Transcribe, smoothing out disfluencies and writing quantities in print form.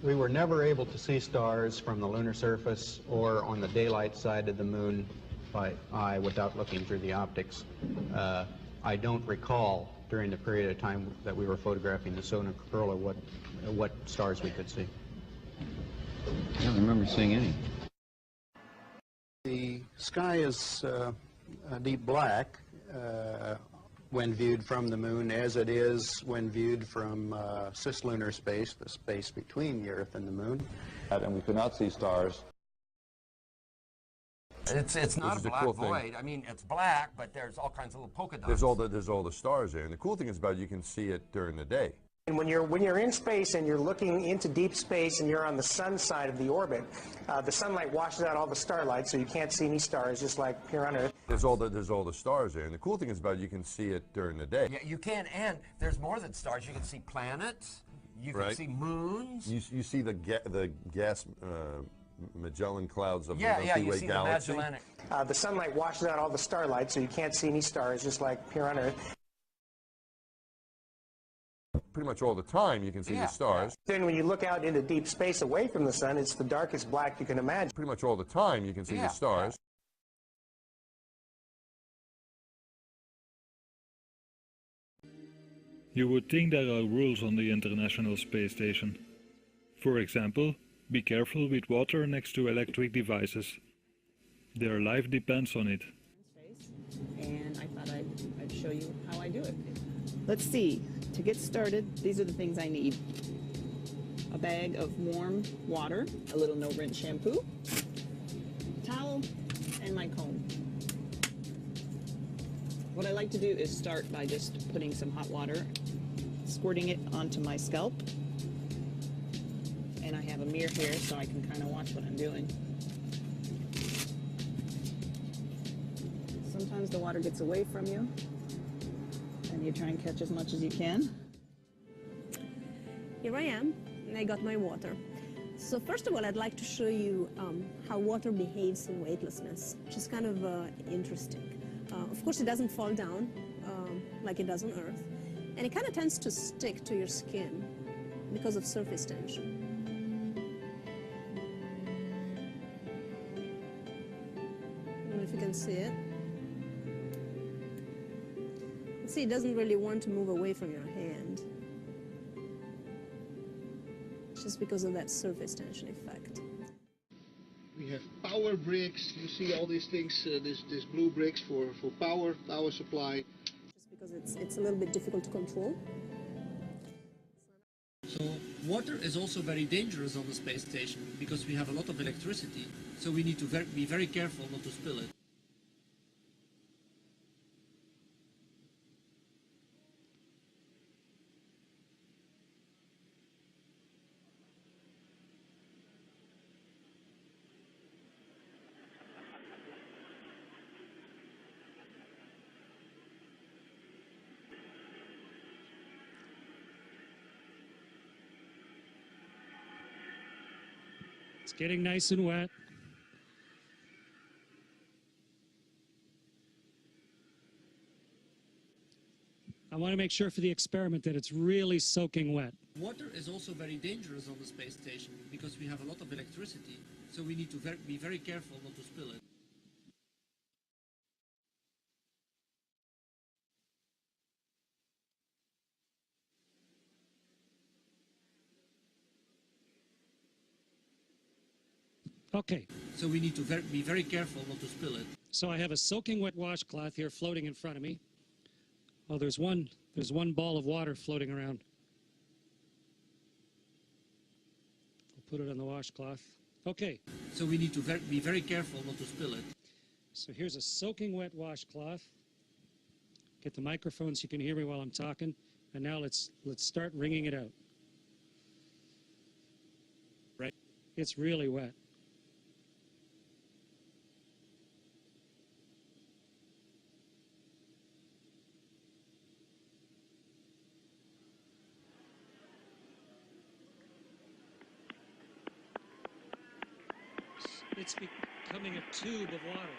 We were never able to see stars from the lunar surface or on the daylight side of the moon by eye without looking through the optics. I don't recall during the period of time that we were photographing the solar corona what stars we could see. I don't remember seeing any. The sky is deep black when viewed from the moon, as it is when viewed from cislunar space, the space between the Earth and the moon. And we could not see stars. It's not a black void. I mean, it's black, but there's all kinds of little polka dots. There's all the stars there, and the cool thing is about it, you can see it during the day. And when you're in space and you're looking into deep space and you're on the sun side of the orbit, the sunlight washes out all the starlight, so you can't see any stars, just like here on Earth. There's all the stars there, and the cool thing is about it, you can see it during the day. Yeah, you can, and there's more than stars. You can see planets. You can see moons. You see the gas Magellan clouds of the Milky you Way see galaxy. the Magellanic. The sunlight washes out all the starlight, so you can't see any stars, just like here on Earth. Pretty much all the time you can see the stars. Then when you look out into deep space away from the sun, it's the darkest black you can imagine. Pretty much all the time you can see the stars. You would think there are rules on the International Space Station. For example, be careful with water next to electric devices. Their life depends on it. And I thought I'd show you how I do it. Let's see. To get started, these are the things I need. A bag of warm water, a little no-rinse shampoo, towel, and my comb. What I like to do is start by just putting some hot water, squirting it onto my scalp. And I have a mirror here so I can kind of watch what I'm doing. Sometimes the water gets away from you, and you try and catch as much as you can. Here I am, and I got my water. So first of all, I'd like to show you how water behaves in weightlessness, which is kind of interesting. Of course, it doesn't fall down like it does on Earth, and it kind of tends to stick to your skin because of surface tension. I don't know if you can see it. See, it doesn't really want to move away from your hand, just because of that surface tension effect. We have power bricks. You see all these things, this blue bricks for power supply. Just because it's a little bit difficult to control. So water is also very dangerous on the space station because we have a lot of electricity. So we need to be very careful not to spill it. It's getting nice and wet. I want to make sure for the experiment that it's really soaking wet. Water is also very dangerous on the space station because we have a lot of electricity. So we need to be very careful not to spill it. Okay. So we need to be very careful not to spill it. So I have a soaking wet washcloth here floating in front of me. Oh, there's one ball of water floating around. I'll put it on the washcloth. Okay. So we need to be very careful not to spill it. So here's a soaking wet washcloth. Get the microphone so you can hear me while I'm talking. And now let's start wringing it out. Right. It's really wet. It's becoming a tube of water.